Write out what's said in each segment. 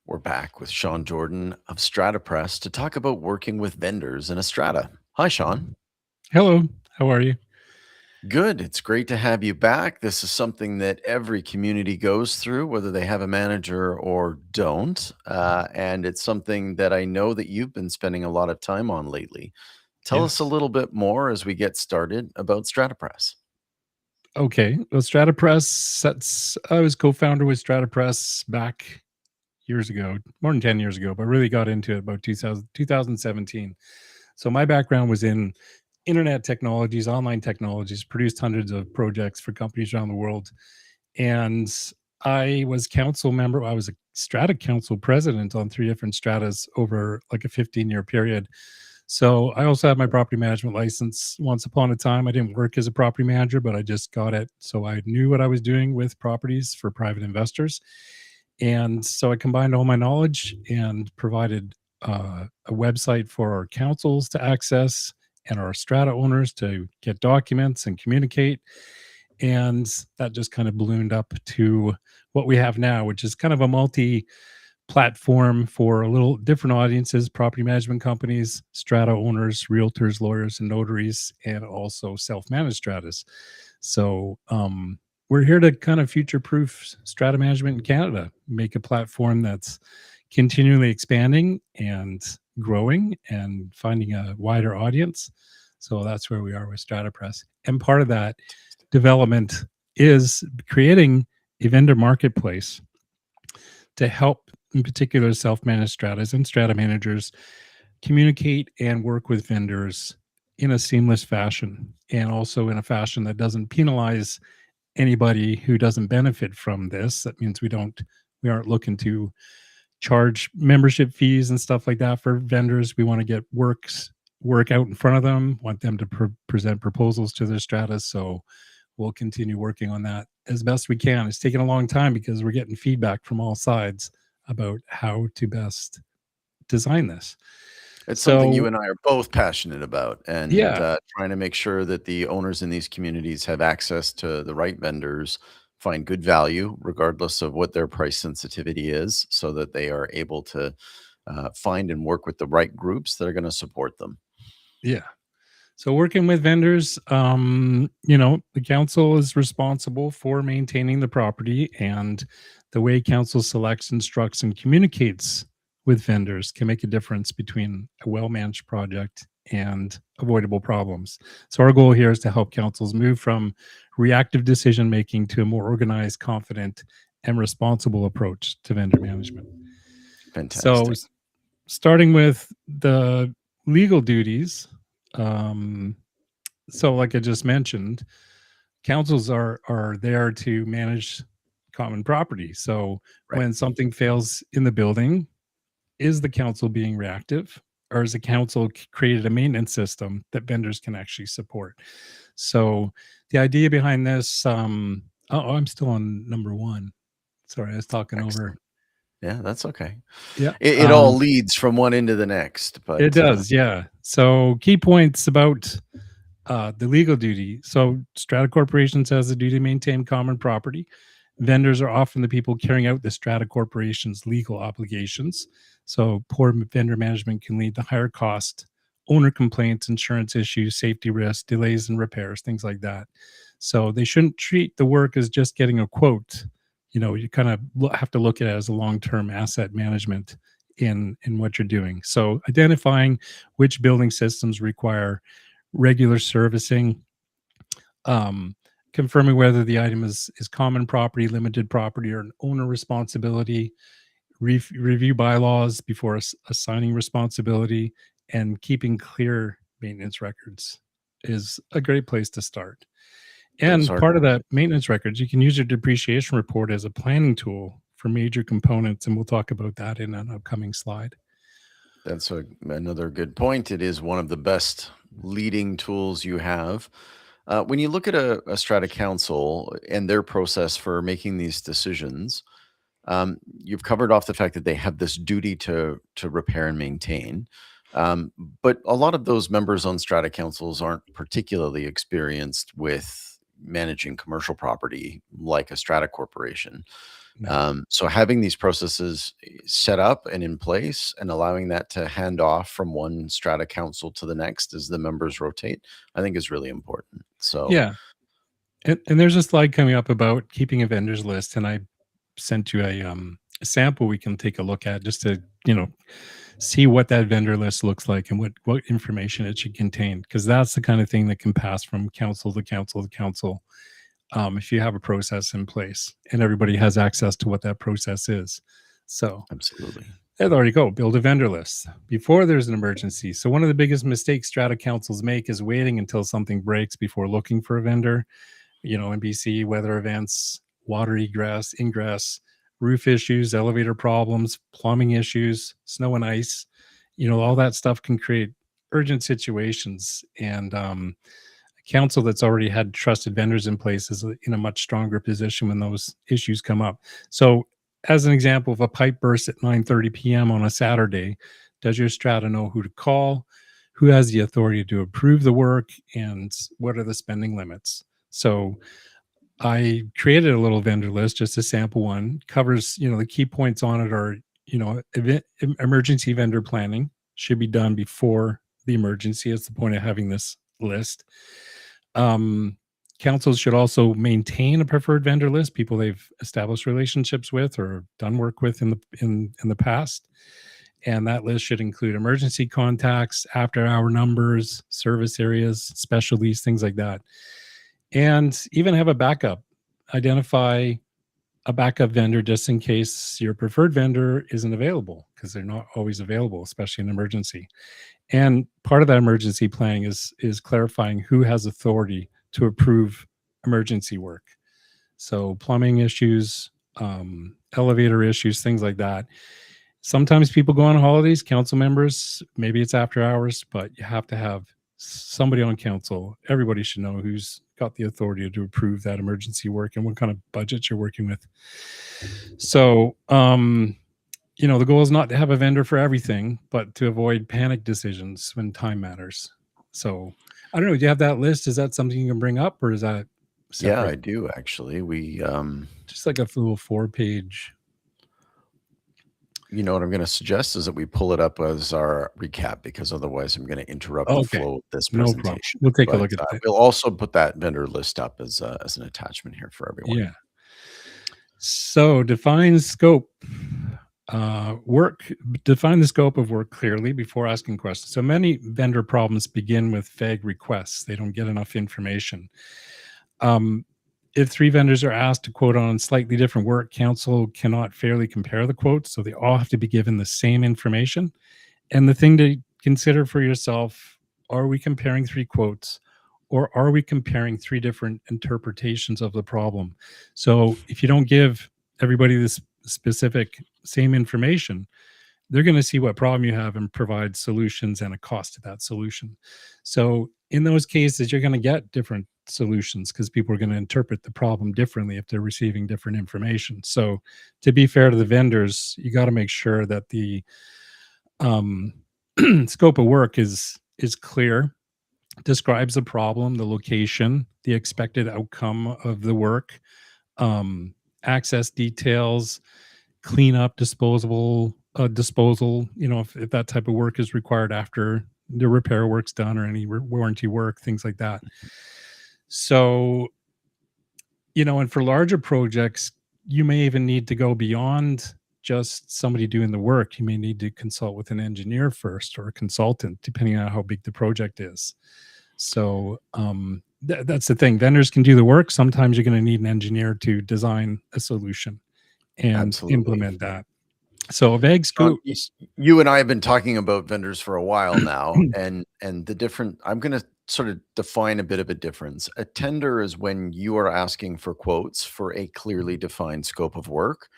We're back with Sean Jordan of StrataPress to talk about working with vendors in a strata. Hi, Sean. Hello, how are you? Good. It's great to have you back. This is something that every community goes through, whether they have a manager or don't. And it's something that I know that you've been spending a lot of time on lately. Tell us a Yes. little bit more as we get started about StrataPress. Okay. Well, StrataPress, I was co-founder with StrataPress back years ago, more than 10 years ago, but really got into it about 2017. So my background was in internet technologies, online technologies, produced hundreds of projects for companies around the world. And I was council member. I was a strata council president on three different stratas over like a 15-year period. So I also have my property management license. Once upon a time, I didn't work as a property manager, but I just got it. So I knew what I was doing with properties for private investors. And so I combined all my knowledge and provided a website for our councils to access and our strata owners to get documents and communicate. And that just kind of ballooned up to what we have now, which is kind of a multi platform for a little different audiences: property management companies, strata owners, realtors, lawyers, and notaries, and also self-managed stratas. So we're here to kind of future-proof strata management in Canada, make a platform that's continually expanding and growing and finding a wider audience. So that's where we are with StrataPress. And part of that development is creating a vendor marketplace to help, in particular, self-managed stratas and strata managers communicate and work with vendors in a seamless fashion, and also in a fashion that doesn't penalize anybody who doesn't benefit from this. That means we aren't looking to charge membership fees and stuff like that for vendors. We want to get work out in front of them, want them to present proposals to their stratas. So we'll continue working on that as best we can. It's taken a long time because we're getting feedback from all sides about how to best design this. It's something you So and I are both passionate about, and yeah, trying to make sure that the owners in these communities have access to the right vendors, find good value, regardless of what their price sensitivity is, so that they are able to find and work with the right groups that are going to support them. yeah. So working with vendors, the council is responsible for maintaining the property, and the way council selects, instructs, and communicates with vendors can make a difference between a well-managed project and avoidable problems. So our goal here is to help councils move from reactive decision making to a more organized, confident, and responsible approach to vendor management. So Fantastic. starting with the legal duties, um, so like I just mentioned, councils are there to manage common property. So Right. when something fails in the building, is the council being reactive, or is the council created a maintenance system that vendors can actually support? So the idea behind this, I'm still on number one. Sorry, I was talking over. Excellent. Yeah, that's okay. Yeah. It all leads from one end to the next, It but does, yeah. So key points about the legal duty. So strata corporations has the duty to maintain common property. Vendors are often the people carrying out the strata corporation's legal obligations. So poor vendor management can lead to higher cost, owner complaints, insurance issues, safety risks, delays in repairs, things like that. So they shouldn't treat the work as just getting a quote. You kind of have to look at it as a long-term asset management in what you're doing. So identifying which building systems require regular servicing, um, confirming whether the item is common property, limited property, or an owner responsibility, review bylaws before assigning responsibility, and keeping clear maintenance records is a great place to start. those And are part of that maintenance records, you can use your depreciation report as a planning tool for major components, and we'll talk about that in an upcoming slide. another good point. It is one of the best leading tools you have. When you look at a strata council and their process for making these decisions, you've covered off the fact that they have this duty to repair and maintain. But a lot of those members on strata councils aren't particularly experienced with managing commercial property like a Strata corporation. No. So having these processes set up and in place and allowing that to hand off from one Strata council to the next as the members rotate, I think is really important. So Yeah. And there's a slide coming up about keeping a vendors list, and I sent you a sample we can take a look at just to, see what that vendor list looks like and what information it should contain, because that's the kind of thing that can pass from council to council to council, if you have a process in place and everybody has access to what that process is. So absolutely. there you go. Build a vendor list before there's an emergency. So one of the biggest mistakes strata councils make is waiting until something breaks before looking for a vendor. In BC, weather events, water egress, ingress, roof issues, elevator problems, plumbing issues, snow and ice, all that stuff can create urgent situations. And a council that's already had trusted vendors in place is in a much stronger position when those issues come up. So, as an example, if a pipe bursts at 9:30 p.m. on a Saturday, does your strata know who to call? Who has the authority to approve the work? And what are the spending limits? So I created a little vendor list, just a sample one. Covers, the key points on it are, emergency vendor planning should be done before the emergency. It's the point of having this list. Councils should also maintain a preferred vendor list, people they've established relationships with or done work with in the past. And that list should include emergency contacts, after hour numbers, service areas, specialties, things like that. And even have a backup. Identify a backup vendor just in case your preferred vendor isn't available, because they're not always available, especially in emergency. And part of that emergency planning is clarifying who has authority to approve emergency work. So plumbing issues, elevator issues, things like that. Sometimes people go on holidays, council members, maybe it's after hours, but you have to have somebody on council. Everybody should know who's got the authority to approve that emergency work and what kind of budget you're working with. So, the goal is not to have a vendor for everything, but to avoid panic decisions when time matters. So, I don't know. Do you have that list? Is that something you can bring up, or is that Yeah, separate? I do actually. We Just like a little 4-page. what I'm going to suggest is that we pull it up as our recap, because otherwise I'm going to interrupt the Okay, flow of this no problem. presentation. We'll take a But look at that. we'll also put that vendor list up as an attachment here for everyone. Yeah. So define scope. Define the scope of work clearly before asking questions. So many vendor problems begin with vague requests. They don't get enough information. If 3 vendors are asked to quote on slightly different work, council cannot fairly compare the quotes, so they all have to be given the same information. And the thing to consider for yourself, are we comparing 3 quotes, or are we comparing 3 different interpretations of the problem? So if you don't give everybody this specific same information, they're going to see what problem you have and provide solutions and a cost to that solution. So in those cases, you're going to get different solutions because people are going to interpret the problem differently if they're receiving different information. So to be fair to the vendors, you got to make sure that the scope of work is clear, describes the problem, the location, the expected outcome of the work, access details, cleanup, disposal, if that type of work is required after the repair work's done, or any warranty work, things like that. So, and for larger projects, you may even need to go beyond just somebody doing the work. You may need to consult with an engineer first, or a consultant, depending on how big the project is. So that's the thing. Vendors can do the work. Sometimes you're going to need an engineer to design a solution and Absolutely. implement that. So a vague scope. You and I have been talking about vendors for a while now, and the different. I'm going to sort of define a bit of a difference. A tender is when you are asking for quotes for a clearly defined scope of work.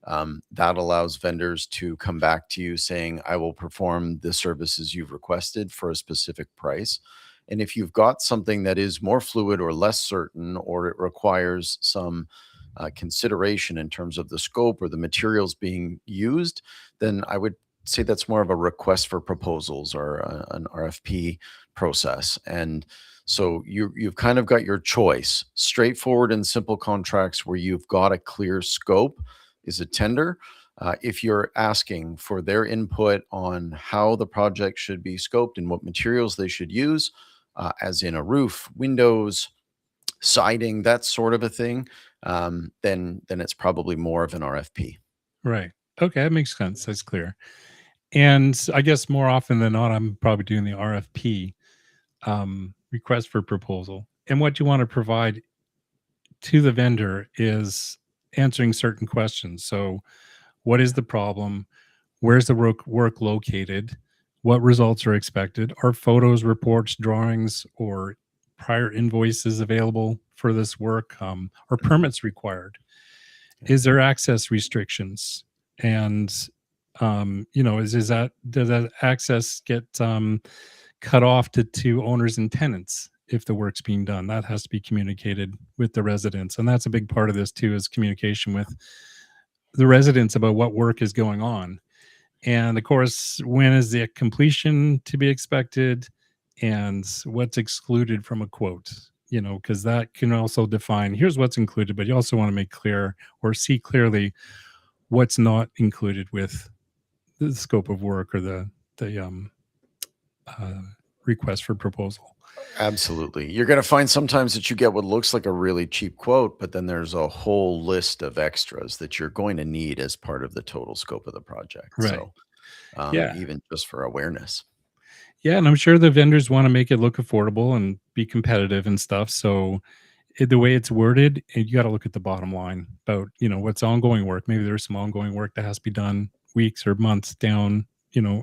That allows vendors to come back to you saying, I will perform the services you've requested for a specific price. And if you've got something that is more fluid or less certain, or it requires some consideration in terms of the scope or the materials being used, then I would say that's more of a request for proposals or an RFP process. And So you've kind of got your choice: straightforward and simple contracts where you've got a clear scope is a tender. If you're asking for their input on how the project should be scoped and what materials they should use, as in a roof, windows, siding, that sort of a thing, then it's probably more of an RFP. Right. Okay, that makes sense. That's clear. And I guess more often than not, I'm probably doing the RFP, request for proposal. And what you want to provide to the vendor is answering certain questions. So, what is the problem? Where's the work located? What results are expected? Are photos, reports, drawings, or prior invoices available for this work? Are Mhm. permits required? Yeah. Is there access restrictions? And is that does that access get cut off to owners and tenants if the work's being done? That has to be communicated with the residents, and that's a big part of this too, is communication with the residents about what work is going on. And of course, when is the completion to be expected, and what's excluded from a quote? Because that can also define, here's what's included, but you also want to make clear or see clearly what's not included with the scope of work or the uh, request for proposal. Absolutely. You're going to find sometimes that you get what looks like a really cheap quote, but then there's a whole list of extras that you're going to need as part of the total scope of the project. Right. So, Yeah. even just for awareness. Yeah. And I'm sure the vendors want to make it look affordable and be competitive and stuff. So the way it's worded, you got to look at the bottom line about, what's ongoing work. Maybe there's some ongoing work that has to be done weeks or months down,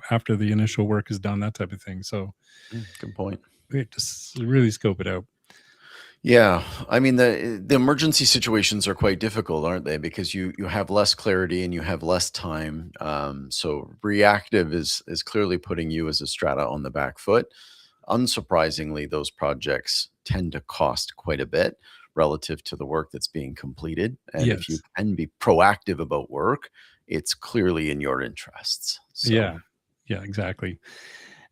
after the initial work is done, that type of thing. So Good point. we just really scope it out. Yeah, I mean the emergency situations are quite difficult, aren't they? Because you have less clarity and you have less time. So reactive is clearly putting you as a strata on the back foot. Unsurprisingly, those projects tend to cost quite a bit relative to the work that's being completed. And if you Yes. can be proactive about work, it's clearly in your interests. So Yeah. Yeah, exactly.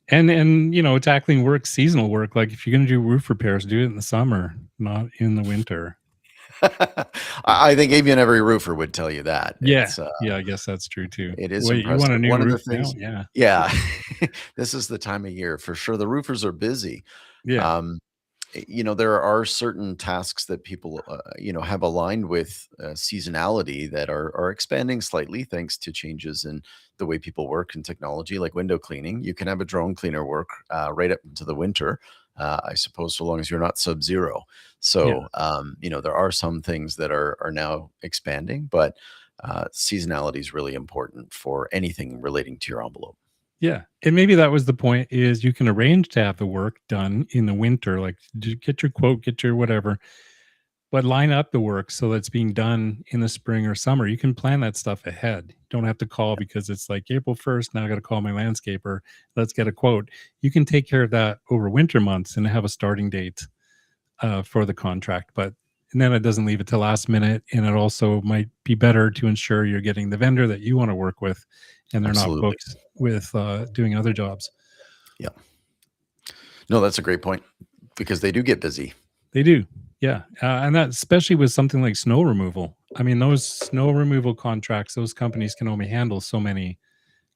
And tackling work, seasonal work, like if you're going to do roof repairs, do it in the summer, not in the winter. I think even every roofer would tell you that. Yeah. Yeah, I guess that's true too. It is Wait, you want a impressive. new One of the roof now? things, Yeah. yeah, this is the time of year for sure. The roofers are busy. Yeah. Um, there are certain tasks that people, have aligned with seasonality that are expanding slightly thanks to changes in the way people work and technology, like window cleaning. You can have a drone cleaner work right up into the winter, I suppose, so long as you're not sub-zero. Yeah. So, there are some things that are now expanding, but seasonality is really important for anything relating to your envelope. Yeah. And maybe that was the point, is you can arrange to have the work done in the winter, like get your quote, get your whatever, but line up the work so that's being done in the spring or summer. You can plan that stuff ahead. You don't have to call because it's like April 1st. Now I got to call my landscaper. Let's get a quote. You can take care of that over winter months and have a starting date for the contract. But and then it doesn't leave it to last minute. And it also might be better to ensure you're getting the vendor that you want to work with and they're not Absolutely. booked with doing other jobs. Yeah. No, that's a great point because they do get busy. They do. Yeah. And that, especially with something like snow removal. I mean, those snow removal contracts, those companies can only handle so many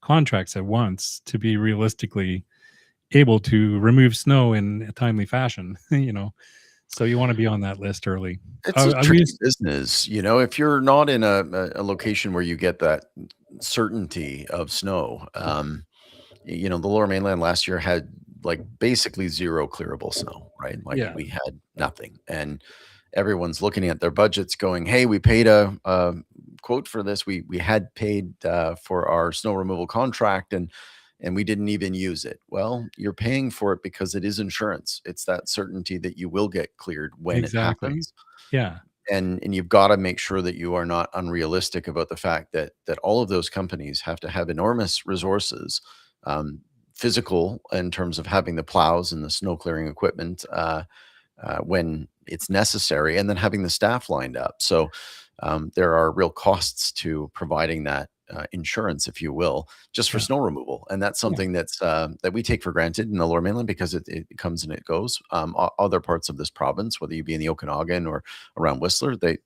contracts at once to be realistically able to remove snow in a timely fashion, So you want to be on that list early. It's a We tricky used, business, if you're not in a location where you get that certainty of snow. The Lower Mainland last year had like basically zero clearable snow, right? Like yeah, we had nothing, and everyone's looking at their budgets, going, "Hey, we paid a quote for this. We had paid for our snow removal contract, and we didn't even use it." Well, you're paying for it because it is insurance. It's that certainty that you will get cleared when it exactly. happens. Yeah, And you've got to make sure that you are not unrealistic about the fact that all of those companies have to have enormous resources, um, physical in terms of having the plows and the snow clearing equipment when it's necessary, and then having the staff lined up. So there are real costs to providing insurance, if you will, just for Yeah. snow removal. And that's Yeah. something that's that we take for granted in the Lower Mainland because it comes and it goes. Other parts of this province, whether you be in the Okanagan or around Whistler, they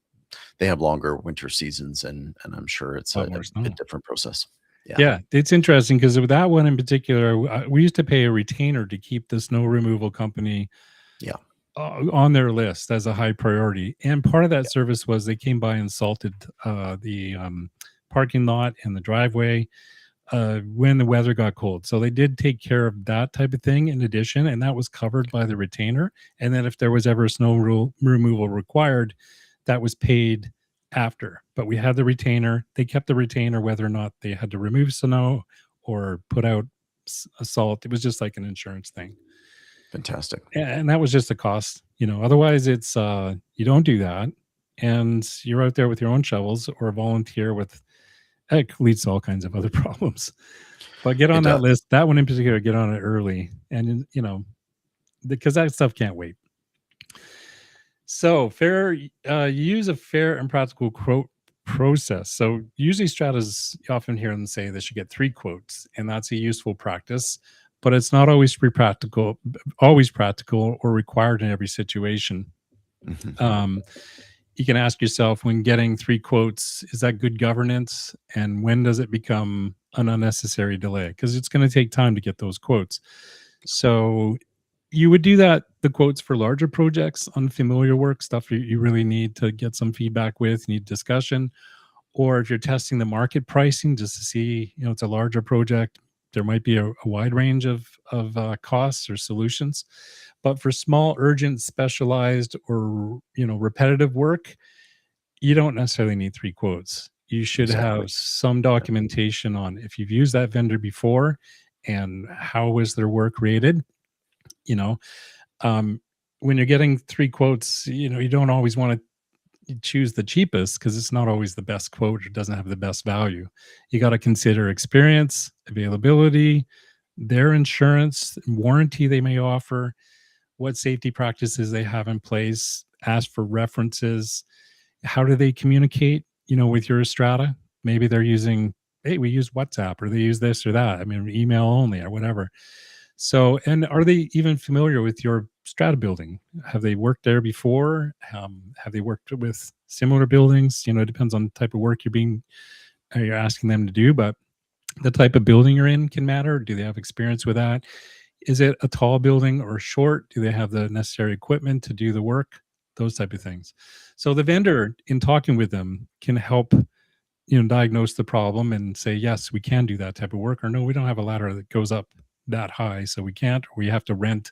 have longer winter seasons, and I'm sure it's A lot a more snow. different process. Yeah. Yeah, it's interesting because with that one in particular, we used to pay a retainer to keep the snow removal company Yeah. on their list as a high priority. And part of that Yeah. service was they came by and salted the parking lot and the driveway when the weather got cold. So they did take care of that type of thing in addition, and that was covered by the retainer. And then if there was ever snow removal required, that was paid after. But we had the retainer. They kept the retainer whether or not they had to remove snow or put out salt. It was just like an insurance thing. Fantastic. And that was just a cost, otherwise it's you don't do that and you're out there with your own shovels or volunteer with it leads to all kinds of other problems. But get It on that does. list, that one in particular, get on it early and because that stuff can't wait. So use a fair and practical quote process. So usually stratas, you often hear them say they should get 3 quotes, and that's a useful practice, but it's not always practical or required in every situation. Mhm. You can ask yourself, when getting 3 quotes, is that good governance? And when does it become an unnecessary delay? Because it's going to take time to get those quotes. So you would do the quotes for larger projects, unfamiliar work, stuff you really need to get some feedback with, need discussion. Or if you're testing the market pricing just to see, it's a larger project, there might be a wide range of costs or solutions. But for small, urgent, specialized, or repetitive work, you don't necessarily need 3 quotes. You should Exactly. have some documentation on if you've used that vendor before and how was their work rated. You know, when you're getting 3 quotes, you don't always want to choose the cheapest because it's not always the best quote or doesn't have the best value. You got to consider experience, availability, their insurance, warranty they may offer, what safety practices they have in place, ask for references. How do they communicate, with your Strata? Maybe they're using, hey, we use WhatsApp or they use this or that. I mean, email only or whatever. So, and are they even familiar with your strata building? Have they worked there before? Have they worked with similar buildings? It depends on the type of work you're asking them to do, but the type of building you're in can matter. Do they have experience with that? Is it a tall building or short? Do they have the necessary equipment to do the work? Those type of things. So the vendor, in talking with them, can help diagnose the problem and say, yes, we can do that type of work, or no, we don't have a ladder that goes up that high, so we can't, or we have to rent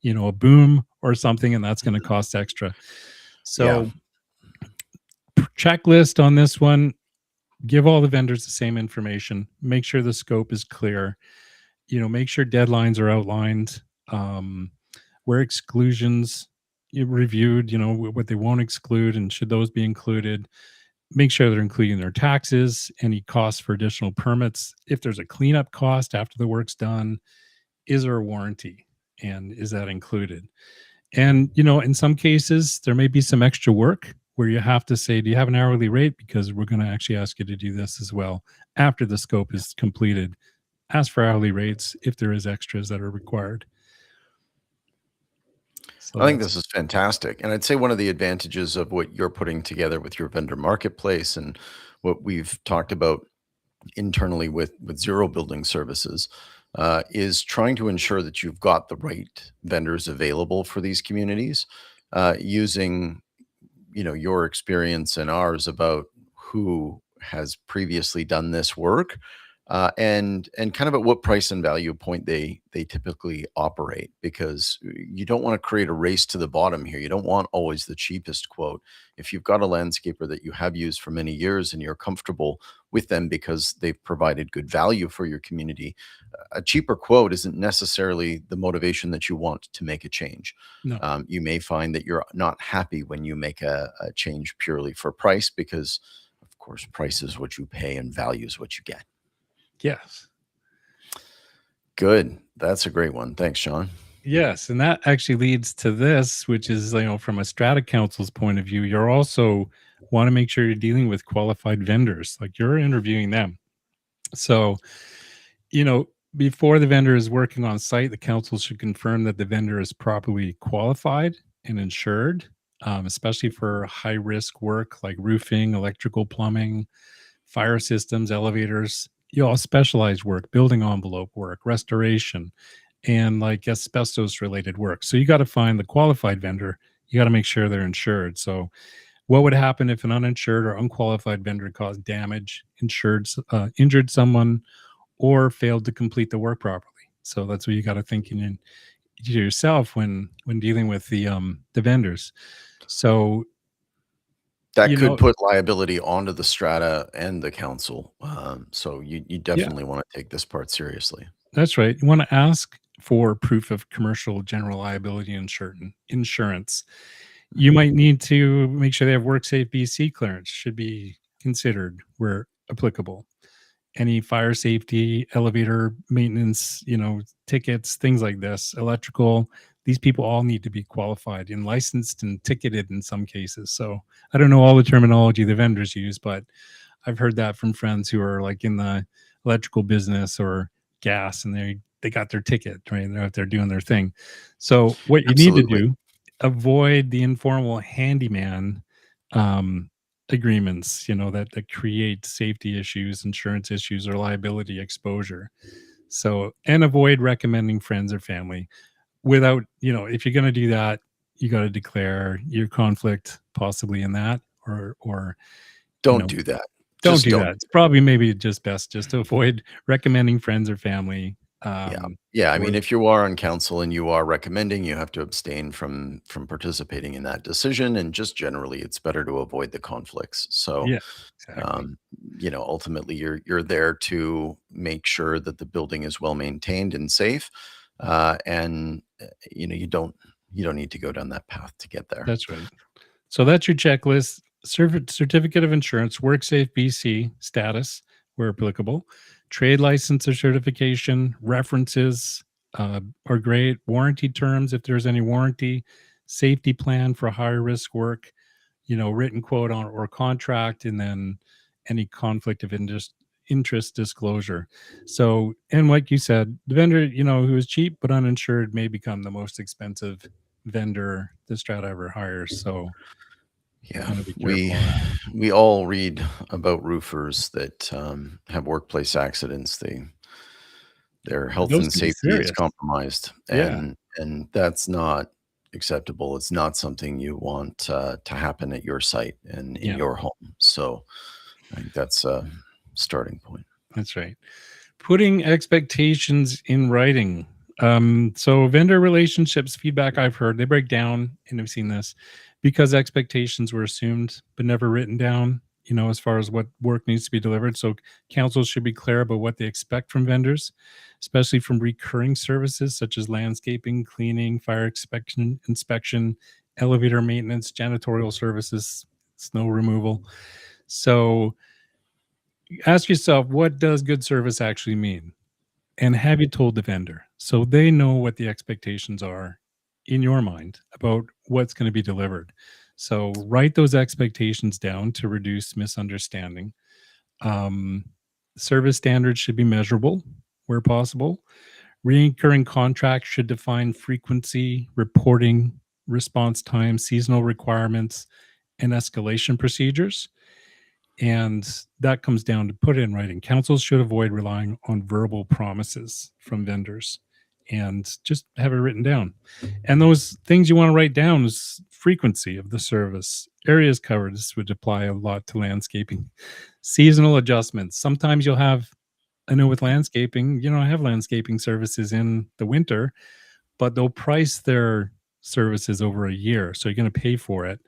a boom or something, and that's going to cost extra. Yeah. So checklist on this one, give all the vendors the same information, make sure the scope is clear, make sure deadlines are outlined, where exclusions you reviewed, what they won't exclude and should those be included. Make sure they're including their taxes, any costs for additional permits. If there's a cleanup cost after the work's done, is there a warranty and is that included? And, in some cases, there may be some extra work where you have to say, do you have an hourly rate? Because we're going to actually ask you to do this as well after the scope is completed. Ask for hourly rates if there is extras that are required. So I think this is fantastic. And I'd say one of the advantages of what you're putting together with your vendor marketplace and what we've talked about internally with Zero Building Services is trying to ensure that you've got the right vendors available for these communities using your experience and ours about who has previously done this work and kind of at what price and value point they typically operate, because you don't want to create a race to the bottom here. You don't want always the cheapest quote. If you've got a landscaper that you have used for many years and you're comfortable with them because they've provided good value for your community, a cheaper quote isn't necessarily the motivation that you want to make a change. no. You may find that you're not happy when you make a change purely for price, because of course price is what you pay and value is what you get. Yes. Good. That's a great one. Thanks, Sean. Yes, and that actually leads to this, which is, from a strata council's point of view, you're also want to make sure you're dealing with qualified vendors, like you're interviewing them. So, you know, before the vendor is working on site, the council should confirm that the vendor is properly qualified and insured, especially for high risk work like roofing, electrical, plumbing, fire systems, elevators, specialized work, building envelope work, restoration, and like asbestos related work. So you got to find the qualified vendor. You got to make sure they're insured. So what would happen if an uninsured or unqualified vendor caused damage, injured someone, or failed to complete the work properly? So that's what you got to think in to yourself when dealing with the vendors. So That you could know, put liability onto the strata and the council. So you yeah, definitely want to take this part seriously. that's right. You want to ask for proof of commercial general liability insurance. You Mhm. might need to make sure they have WorkSafe BC clearance, should be considered where applicable. Any fire safety, elevator maintenance, tickets, things like this, electrical, these people all need to be qualified and licensed and ticketed in some cases. So I don't know all the terminology the vendors use, but I've heard that from friends who are like in the electrical business or gas, and they got their ticket, right? They're out there doing their thing. So what you need to Absolutely. do, avoid the informal handyman um, agreements, that create safety issues, insurance issues, or liability exposure. So, and avoid recommending friends or family without, if you're going to do that, you got to declare your conflict possibly in that, or you Don't know do that. don't Just do don't. that. It's probably maybe just best just to avoid recommending friends or family. Yeah. Yeah, I Or mean, if you are on council and you are recommending, you have to abstain from participating in that decision, and just generally, it's better to avoid the conflicts. So, yeah, exactly. um, ultimately, you're there to make sure that the building is well maintained and safe, and you don't need to go down that path to get there. That's right. So that's your checklist. Certificate of insurance, WorkSafe BC status where applicable, trade license or certification, references are great, warranty terms if there's any warranty, safety plan for higher risk work, written quote on or contract, and then any conflict of interest disclosure. So, and like you said, the vendor, who is cheap but uninsured may become the most expensive vendor the Strata ever hires. So, Yeah, want to be we careful of that. we all read about roofers that have workplace accidents. Their health Those and can be safety is serious. compromised, Yeah, and that's not acceptable. It's not something you want to happen at your site and in yeah, your home. So I think that's a starting point. that's right. Putting expectations in writing. So vendor relationships feedback I've heard, they break down, and I've seen this because expectations were assumed but never written down, as far as what work needs to be delivered. So councils should be clear about what they expect from vendors, especially from recurring services such as landscaping, cleaning, fire inspection, elevator maintenance, janitorial services, snow removal. So ask yourself, what does good service actually mean? And have you told the vendor so they know what the expectations are in your mind about what's going to be delivered? So write those expectations down to reduce misunderstanding. Um, Service standards should be measurable where possible. Recurring contracts should define frequency, reporting, response time, seasonal requirements, and escalation procedures. And that comes down to put it in writing. Councils should avoid relying on verbal promises from vendors and just have it written down. And those things you want to write down is frequency of the service, areas covered. This would apply a lot to landscaping, seasonal adjustments. Sometimes you'll have, I know with landscaping, I have landscaping services in the winter, but they'll price their services over a year. So you're going to pay for it,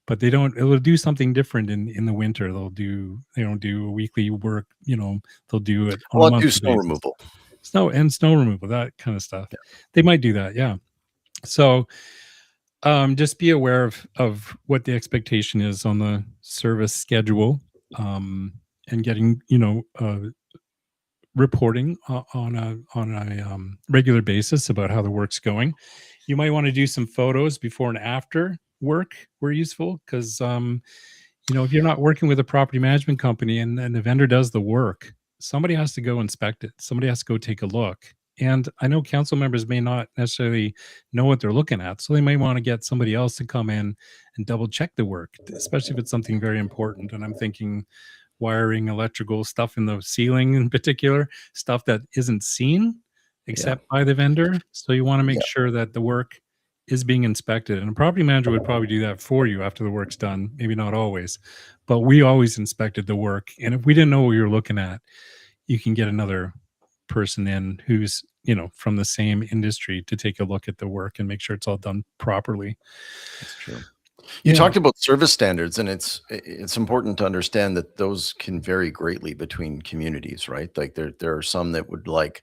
but it'll do something different in the winter. They don't do a weekly work, they'll do it on a Well, do monthly snow basis. removal. Snow removal, that kind of stuff. Yeah. They might do that, yeah. So just be aware of what the expectation is on the service schedule, um and getting, reporting on a regular basis about how the work's going. You might want to do some photos before and after work were useful because if you're not working with a property management company and the vendor does the work, somebody has to go inspect it. Somebody has to go take a look. And I know council members may not necessarily know what they're looking at. So they may want to get somebody else to come in and double check the work, especially if it's something very important. And I'm thinking wiring, electrical stuff in the ceiling in particular, stuff that isn't seen Yeah. except by the vendor. So you want to make Yeah. sure that the work is being inspected. And a property manager would probably do that for you after the work's done. Maybe not always, but we always inspected the work. And if we didn't know what we were looking at, you can get another person in who's, from the same industry to take a look at the work and make sure it's all done properly. That's true. You Yeah. talked about service standards, and it's important to understand that those can vary greatly between communities, right? Like there are some that would like,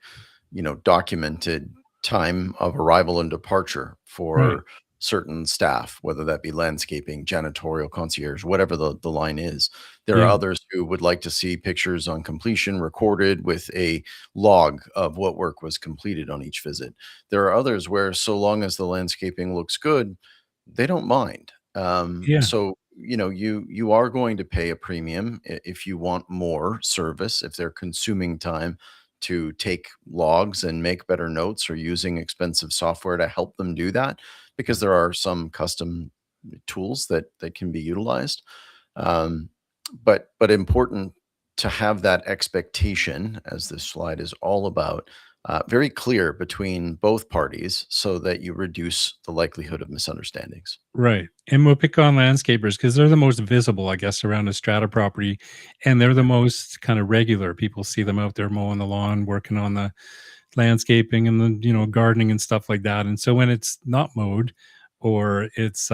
documented time of arrival and departure Right. for certain staff, whether that be landscaping, janitorial, concierge, whatever the line is. There are Yeah. others who would like to see pictures on completion recorded with a log of what work was completed on each visit. There are others where so long as the landscaping looks good, they don't mind. Yeah. So you are going to pay a premium if you want more service, if they're consuming time to take logs and make better notes or using expensive software to help them do that, because there are some custom tools that can be utilized. Um, but important to have that expectation, as this slide is all about, very clear between both parties so that you reduce the likelihood of misunderstandings. Right. And we'll pick on landscapers because they're the most visible, I guess, around a strata property. And they're the most kind of regular. People see them out there mowing the lawn, working on the landscaping and the, gardening and stuff like that. And so when it's not mowed or it's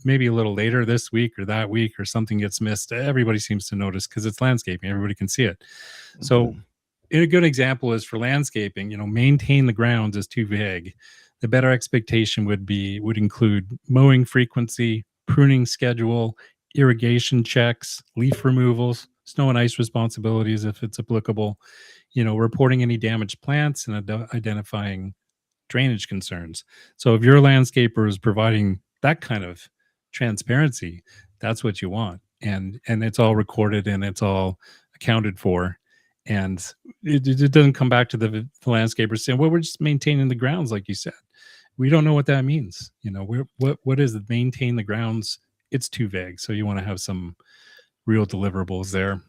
maybe a little later this week or that week or something gets missed, everybody seems to notice because it's landscaping. Everybody can see it. So Mhm. a good example is for landscaping, maintain the grounds is too vague. The better expectation would include mowing frequency, pruning schedule, irrigation checks, leaf removals, snow and ice responsibilities if it's applicable, reporting any damaged plants and identifying drainage concerns. So if your landscaper is providing that kind of transparency, that's what you want. And it's all recorded and it's all accounted for. And it doesn't come back to the landscaper saying, well, we're just maintaining the grounds, like you said. We don't know what that means. What is it? Maintain the grounds? It's too vague. So you want to have some real deliverables there.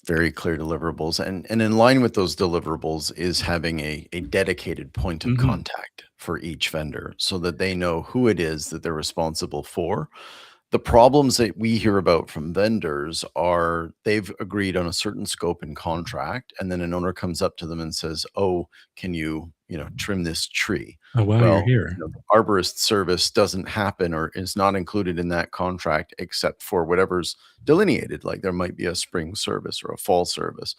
Very clear deliverables, and in line with those deliverables is having a dedicated point of Hmm. contact for each vendor so that they know who it is that they're responsible for. The problems that we hear about from vendors are they've agreed on a certain scope and contract, and then an owner comes up to them and says, "Oh, can you trim this tree?" Oh, wow, you're Well, here. the arborist service doesn't happen or is not included in that contract except for whatever's delineated. Like there might be a spring service or a fall service.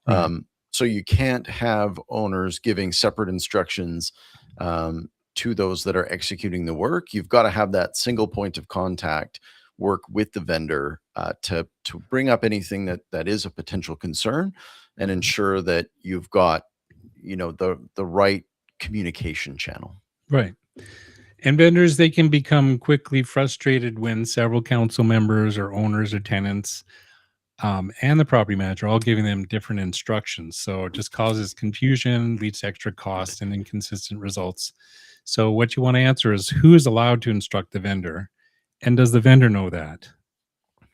Right. So you can't have owners giving separate instructions um, to those that are executing the work. You've got to have that single point of contact work with the vendor to bring up anything that is a potential concern and ensure that you've got the right communication channel. Right. And vendors, they can become quickly frustrated when several council members or owners or tenants and the property manager all giving them different instructions. So it just causes confusion, leads to extra costs and inconsistent results. So what you want to answer is who is allowed to instruct the vendor, and does the vendor know that?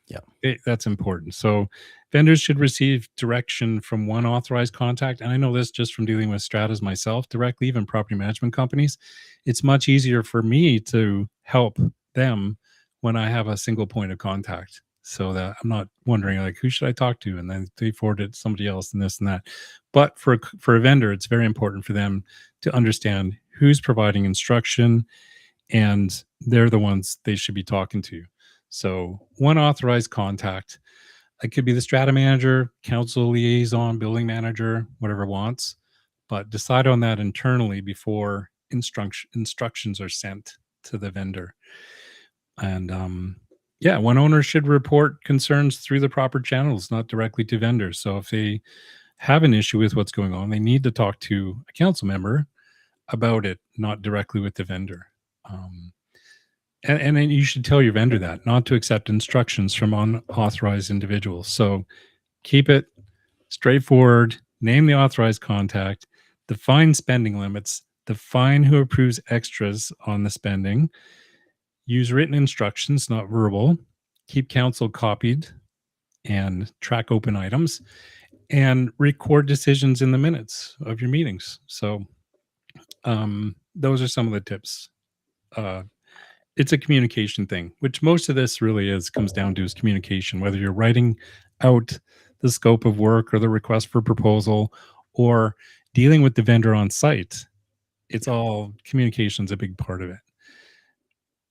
Yeah. That's important. So vendors should receive direction from one authorized contact. And I know this just from dealing with stratas myself directly, even property management companies. It's much easier for me to help them when I have a single point of contact so that I'm not wondering like who should I talk to and then they forward it to somebody else and this and that. But for a vendor, it's very important for them to understand who's providing instruction and they're the ones they should be talking to. So one authorized contact. It could be the strata manager, council liaison, building manager, whatever wants, but decide on that internally before instructions are sent to the vendor. And yeah, one owner should report concerns through the proper channels, not directly to vendors. So if they have an issue with what's going on, they need to talk to a council member about it, not directly with the vendor. Um, and then you should tell your vendor that not to accept instructions from unauthorized individuals. So keep it straightforward. name the authorized contact, define spending limits, define who approves extras on the spending, use written instructions, not verbal, keep council copied and track open items, and record decisions in the minutes of your meetings. So those are some of the tips. It's a communication thing, which most of this really comes down to is communication, whether you're writing out the scope of work or the request for proposal or dealing with the vendor on site. It's all communication's a big part of it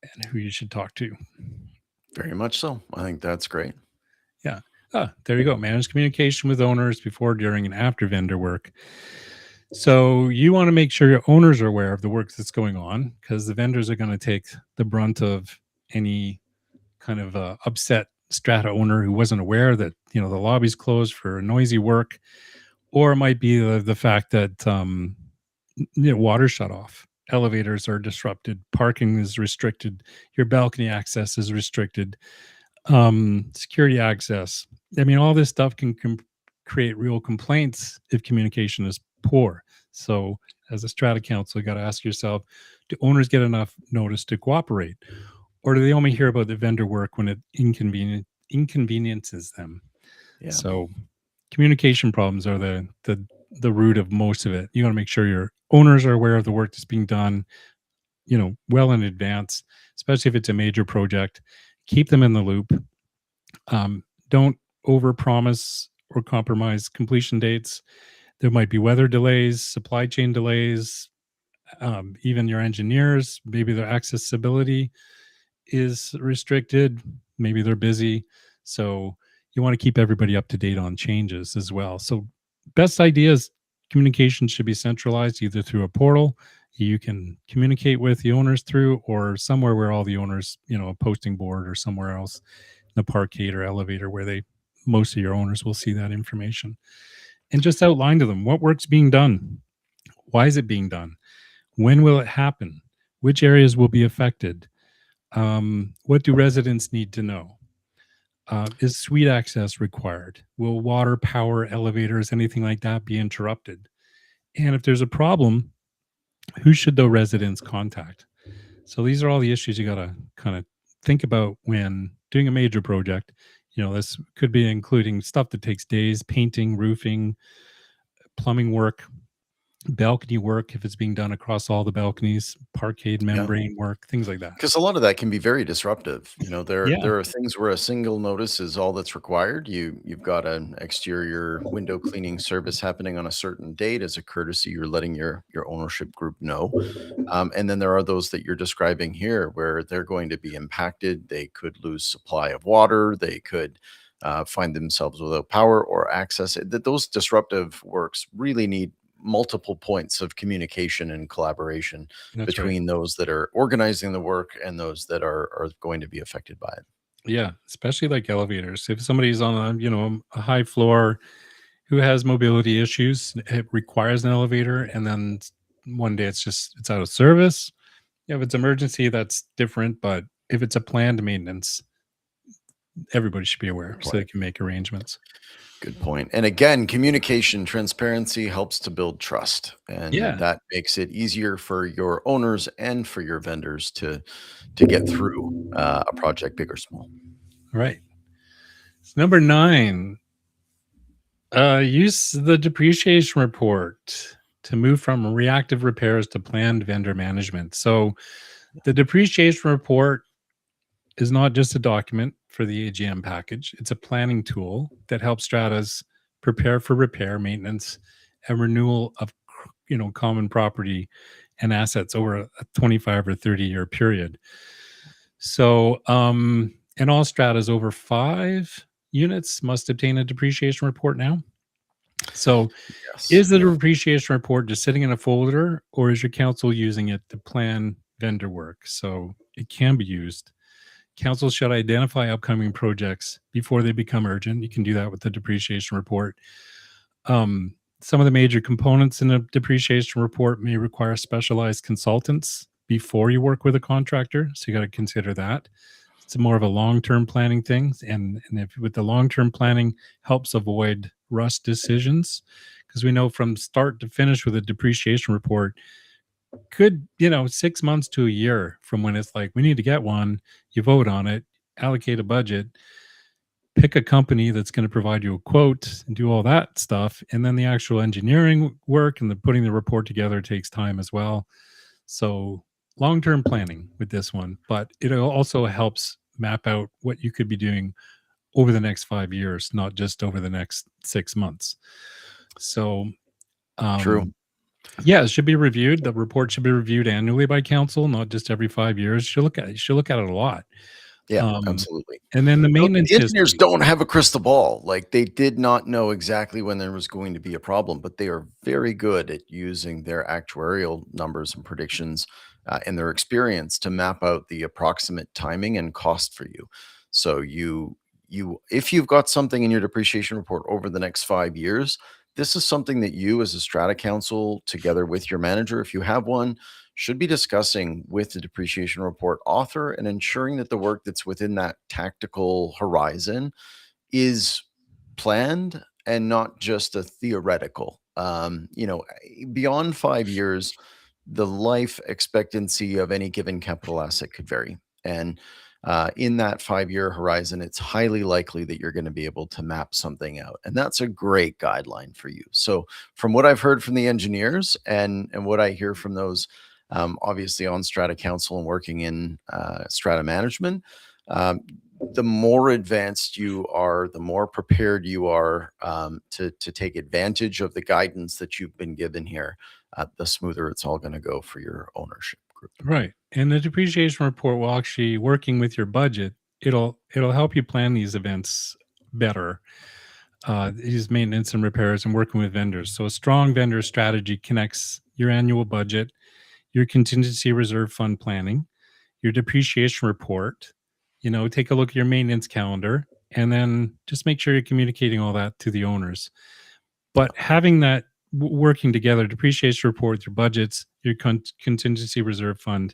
and who you should talk to. Very much so. I think that's great. Yeah. There you go. Manage communication with owners before, during, and after vendor work. So you want to make sure your owners are aware of the work that's going on, because the vendors are going to take the brunt of any kind of upset Strata owner who wasn't aware that the lobby's closed for noisy work, or it might be the fact that water shut off, elevators are disrupted, parking is restricted, your balcony access is restricted, security access. I mean, all this stuff can create real complaints if communication is poor. So as a Strata council, you got to ask yourself, do owners get enough notice to cooperate? Or do they only hear about the vendor work when it inconveniences them? Yeah. So communication problems are the root of most of it. You got to make sure your owners are aware of the work that's being done, well in advance, especially if it's a major project. Keep them in the loop. Don't overpromise or compromise completion dates. There might be weather delays, supply chain delays, even your engineers, maybe their accessibility is restricted, maybe they're busy. So you want to keep everybody up to date on changes as well. So best idea is communication should be centralized either through a portal you can communicate with the owners through, or somewhere where all the owners, a posting board or somewhere else, the parkade or elevator where most of your owners will see that information. And just outline to them what work's being done. Why is it being done? When will it happen? Which areas will be affected? What do residents need to know? Is suite access required? Will water, power, elevators, anything like that be interrupted? And if there's a problem, who should the residents contact? So these are all the issues you got to kind of think about when doing a major project. This could be including stuff that takes days: painting, roofing, plumbing work, balcony work if it's being done across all the balconies, parkade membrane work, things like that. Because a lot of that can be very disruptive. There Yeah, there are things where a single notice is all that's required. You've got an exterior window cleaning service happening on a certain date. As a courtesy, you're letting your ownership group know. And then there are those that you're describing here where they're going to be impacted. They could lose supply of water. They could find themselves without power or access. Those disruptive works really need multiple points of communication and collaboration that's right. between those that are organizing the work and those that are going to be affected by it. Yeah, especially like elevators. If somebody's on a high floor who has mobility issues, it requires an elevator, and then one day it's out of service. If it's emergency, that's different. But if it's a planned maintenance, everybody should be aware so they can make arrangements. Good point. And again, communication transparency helps to build trust, and Yeah, that makes it easier for your owners and for your vendors to get through a project, big or small. right. So number 9, use the depreciation report to move from reactive repairs to planned vendor management. So the depreciation report is not just a document for the AGM package. It's a planning tool that helps stratas prepare for repair, maintenance, and renewal of common property and assets over a 25 or 30-year period. So, and all stratas over 5 units must obtain a depreciation report now. So Yes. is the depreciation report just sitting in a folder, or is your council using it to plan vendor work? So it can be used. Council should identify upcoming projects before they become urgent. You can do that with the depreciation report. Some of the major components in a depreciation report may require specialized consultants before you work with a contractor. So you got to consider that. It's more of a long-term planning thing. And if with the long-term planning helps avoid rush decisions, because we know from start to finish with a depreciation report could, 6 months to a year from when it's like, we need to get one, you vote on it, allocate a budget, pick a company that's going to provide you a quote and do all that stuff. And then the actual engineering work and the putting the report together takes time as well. So long-term planning with this one, but it also helps map out what you could be doing over the next 5 years, not just over the next 6 months. So, True. yeah, it should be reviewed. The report should be reviewed annually by council, not just every 5 years. You should look at it a lot. Yeah, absolutely. And then the maintenance The engineers history. don't have a crystal ball. Like, they did not know exactly when there was going to be a problem, but they are very good at using their actuarial numbers and predictions and their experience to map out the approximate timing and cost for you. So if you've got something in your depreciation report over the next 5 years, this is something that you as a strata council, together with your manager, if you have one, should be discussing with the depreciation report author and ensuring that the work that's within that tactical horizon is planned and not just a theoretical. Beyond 5 years, the life expectancy of any given capital asset could vary. And in that 5 year horizon, it's highly likely that you're going to be able to map something out. And that's a great guideline for you. So, from what I've heard from the engineers and what I hear from those obviously on Strata Council and working in Strata management, the more advanced you are, the more prepared you are to take advantage of the guidance that you've been given here, the smoother it's all going to go for your ownership group. Right. And the depreciation report will actually, working with your budget, it'll help you plan these events better. These maintenance and repairs and working with vendors. So a strong vendor strategy connects your annual budget, your contingency reserve fund planning, your depreciation report. Take a look at your maintenance calendar, and then just make sure you're communicating all that to the owners. But having that working together, depreciation report, your budgets, your contingency reserve fund,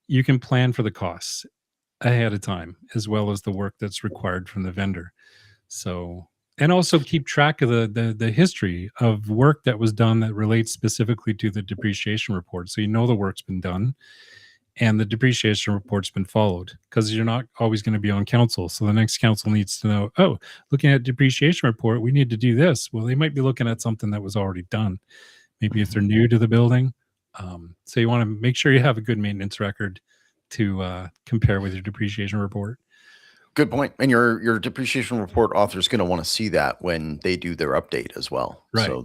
you can plan for the costs ahead of time, as well as the work that's required from the vendor. So, and also keep track of the history of work that was done that relates specifically to the depreciation report. So the work's been done and the depreciation report's been followed, because you're not always going to be on council. So the next council needs to know, oh, looking at depreciation report, we need to do this. Well, they might be looking at something that was already done. Maybe if they're new to the building. So you want to make sure you have a good maintenance record to compare with your depreciation report. Good point. And your depreciation report author is going to want to see that when they do their update as well. Right. So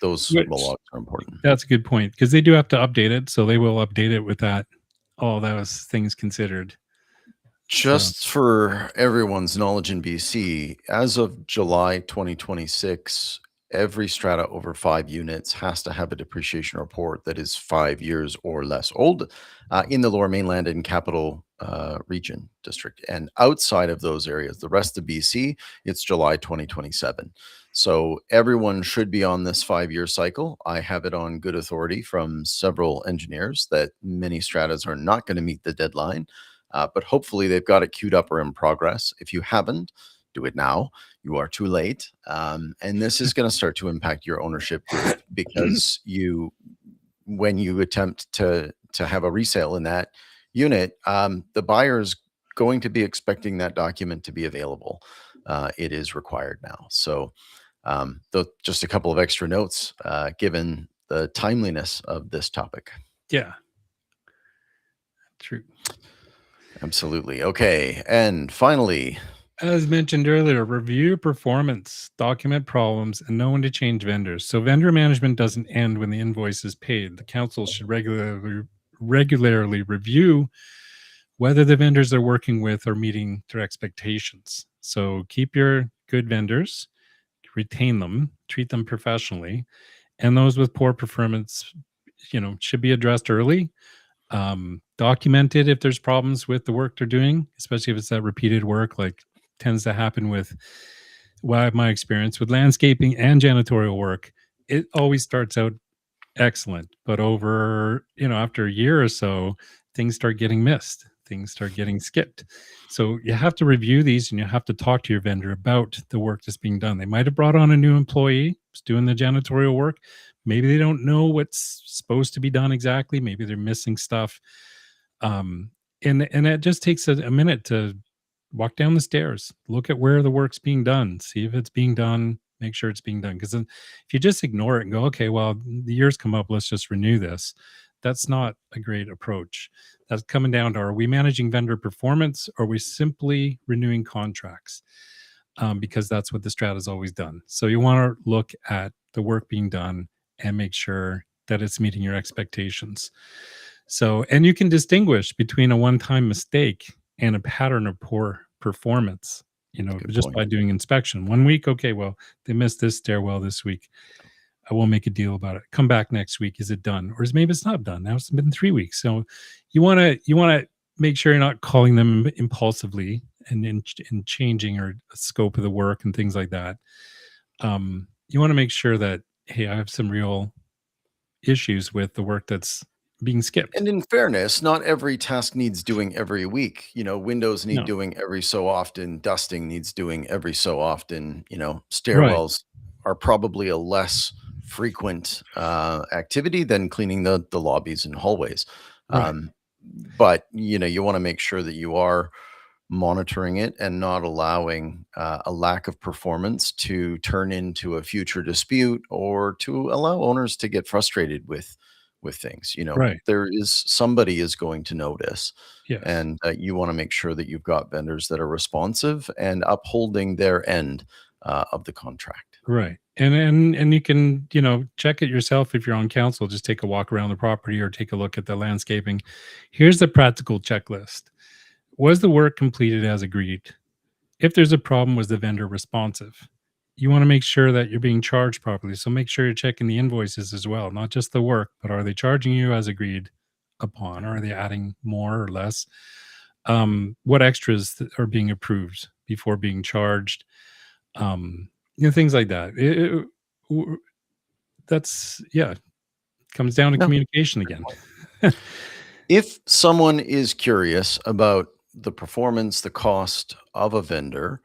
those logs are important. That's a good point, because they do have to update it. So they will update it with all those things considered. Just for everyone's knowledge in BC, as of July 2026, every strata over 5 units has to have a depreciation report that is 5 years or less old in the Lower Mainland and Capital Region District. And outside of those areas, the rest of BC, it's July 2027. So everyone should be on this 5 year cycle. I have it on good authority from several engineers that many stratas are not going to meet the deadline, but hopefully they've got it queued up or in progress. If you haven't, do it now. You are too late. And this is going to start to impact your ownership group, because when you attempt to have a resale in that unit, the buyer is going to be expecting that document to be available. It is required now. So just a couple of extra notes, given the timeliness of this topic. Yeah. True. Absolutely. Okay. And finally, as mentioned earlier, review performance, document problems, and know when to change vendors. So vendor management doesn't end when the invoice is paid. The council should regularly review whether the vendors they're working with are meeting their expectations. So keep your good vendors, retain them, treat them professionally, and those with poor performance, should be addressed early. Documented if there's problems with the work they're doing, especially if it's that repeated work, like tends to happen with my experience with landscaping and janitorial work. It always starts out excellent, but over, after a year or so, things start getting missed. Things start getting skipped. So you have to review these, and you have to talk to your vendor about the work that's being done. They might have brought on a new employee, who's doing the janitorial work. Maybe they don't know what's supposed to be done exactly. Maybe they're missing stuff. And it just takes a minute to walk down the stairs, look at where the work's being done, see if it's being done, make sure it's being done. Because then if you just ignore it and go, okay, well, the year's come up, let's just renew this, that's not a great approach. That's coming down to, are we managing vendor performance, or are we simply renewing contracts? Because that's what the Strata's always done. So you want to look at the work being done and make sure that it's meeting your expectations. So, and you can distinguish between a one-time mistake and a pattern of poor performance, Good just point. by doing inspection. 1 week, okay, well, they missed this stairwell this week. I won't make a deal about it. Come back next week. Is it done? Or maybe it's not done. Now it's been 3 weeks. So you want to make sure you're not calling them impulsively and in changing or scope of the work and things like that. You want to make sure that, hey, I have some real issues with the work that's being skipped. And in fairness, not every task needs doing every week. Windows need No. doing every so often. Dusting needs doing every so often. Right. Stairwells are probably a less frequent activity than cleaning the lobbies and hallways. Right. But you want to make sure that you are monitoring it and not allowing a lack of performance to turn into a future dispute, or to allow owners to get frustrated with things. Right. Somebody is going to notice, Yes. and you want to make sure that you've got vendors that are responsive and upholding their end of the contract. Right. And you can, check it yourself if you're on council. Just take a walk around the property or take a look at the landscaping. Here's the practical checklist. Was the work completed as agreed? If there's a problem, was the vendor responsive? You want to make sure that you're being charged properly. So make sure you're checking the invoices as well, not just the work, but are they charging you as agreed upon? Or are they adding more or less? What extras are being approved before being charged? Things like that. That's, comes down to No, communication again. if someone is curious about the performance, the cost of a vendor,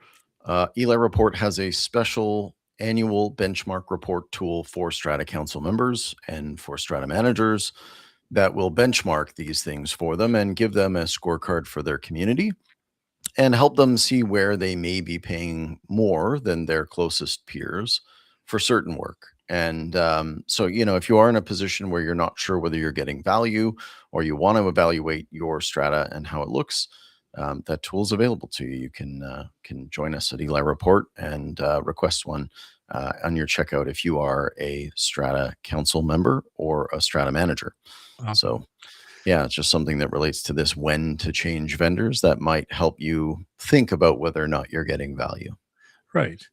Eli Report has a special annual benchmark report tool for Strata Council members and for Strata managers that will benchmark these things for them and give them a scorecard for their community, and help them see where they may be paying more than their closest peers for certain work. And so, if you are in a position where you're not sure whether you're getting value, or you want to evaluate your strata and how it looks, that tool is available to you. You can join us at Eli Report and request one on your checkout if you are a Strata Council member or a Strata manager. Awesome. So, yeah, it's just something that relates to this, when to change vendors, that might help you think about whether or not you're getting value. Right.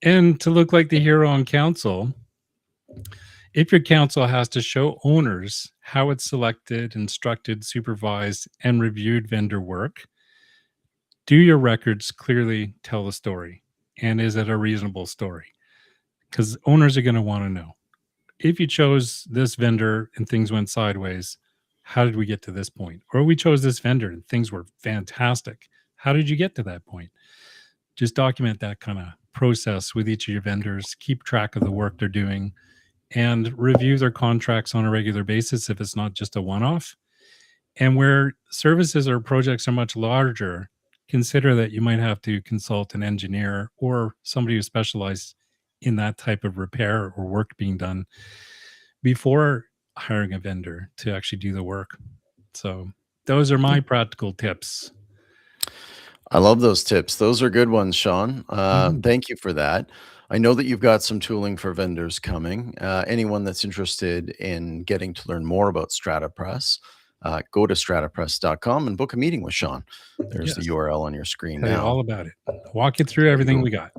And to look like the hero on council, if your council has to show owners how it's selected, instructed, supervised, and reviewed vendor work, do your records clearly tell the story? And is it a reasonable story? Because owners are going to want to know. If you chose this vendor and things went sideways, how did we get to this point? Or we chose this vendor and things were fantastic. How did you get to that point? Just document that kind of process with each of your vendors. Keep track of the work they're doing and review their contracts on a regular basis if it's not just a one-off. And where services or projects are much larger, consider that you might have to consult an engineer or somebody who specializes in that type of repair or work being done before hiring a vendor to actually do the work. So those are my practical tips. I love those tips. Those are good ones, Sean. Mhm. Thank you for that. I know that you've got some tooling for vendors coming. Anyone that's interested in getting to learn more about StrataPress, go to stratapress.com and book a meeting with Sean. There's the Yes. URL on your screen Tell you now. all about it. Walk you through everything we got.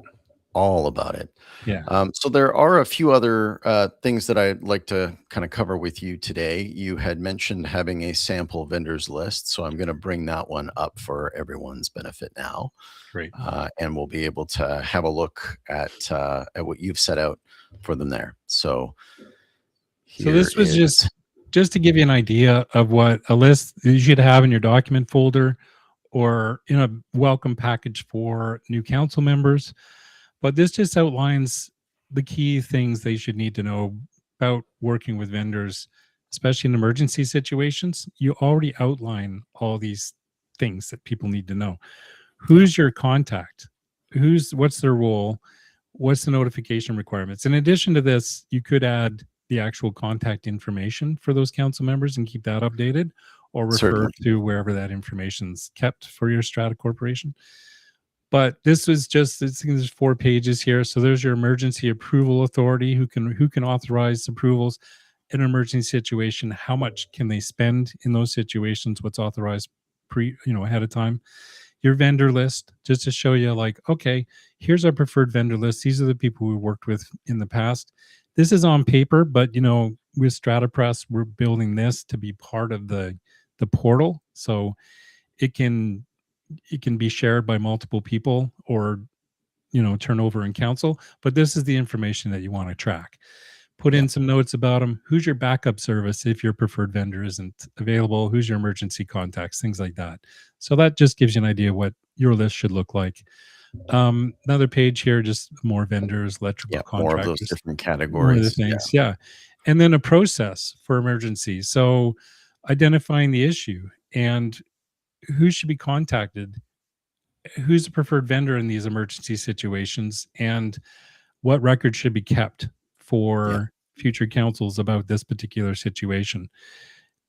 All about it. Yeah. So there are a few other things that I'd like to kind of cover with you today. You had mentioned having a sample vendors list, so I'm going to bring that one up for everyone's benefit now, Great. and we'll be able to have a look at what you've set out for them there. So This was just to give you an idea of what a list you should have in your document folder or in a welcome package for new council members. But this just outlines the key things they should need to know about working with vendors, especially in emergency situations. You already outline all these things that people need to know. Yeah. Who's your contact? What's their role? What's the notification requirements? In addition to this, you could add the actual contact information for those council members and keep that updated, or refer Certainly. to wherever that information's kept for your strata corporation. But this was just, there's 4 pages here. So there's your emergency approval authority, who can authorize approvals in an emergency situation. How much can they spend in those situations? What's authorized ahead of time. Your vendor list, just to show you, like, okay, here's our preferred vendor list. These are the people we worked with in the past. This is on paper, but with StrataPress, we're building this to be part of the portal, so it can be shared by multiple people, or turn over in council. But this is the information that you want to track. Put Yeah. in some notes about them. Who's your backup service if your preferred vendor isn't available? Who's your emergency contacts? Things like that. So that just gives you an idea what your list should look like. Another page here, just more vendors, electrical Yeah. More of those contractors, different more of the categories. Yeah. things. Yeah. And then a process for emergencies. So identifying the issue and who should be contacted, who's the preferred vendor in these emergency situations, and what record should be kept Yeah. for future councils about this particular situation.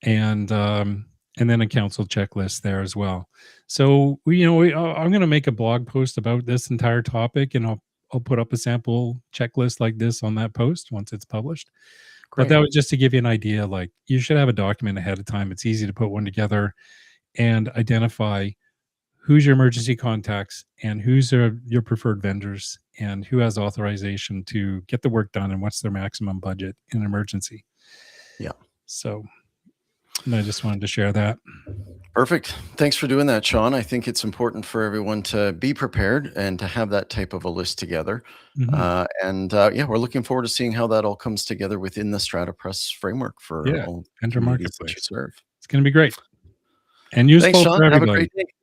And then a council checklist there as well. So I'm going to make a blog post about this entire topic, and I'll put up a sample checklist like this on that post once it's published. But Great. that was just to give you an idea. Like, you should have a document ahead of time. It's easy to put one together and identify who's your emergency contacts and who's your preferred vendors, and who has authorization to get the work done, and what's their maximum budget in an emergency. Yeah. So, and I just wanted to share that. Perfect. Thanks for doing that, Sean. I think it's important for everyone to be prepared and to have that type of a list together. Yeah, we're looking forward to seeing how that all comes together within the StrataPress framework for Yeah, all vendor communities that you marketplace. serve. It's going to be great and Thanks, useful Sean. for Have a everybody. great day.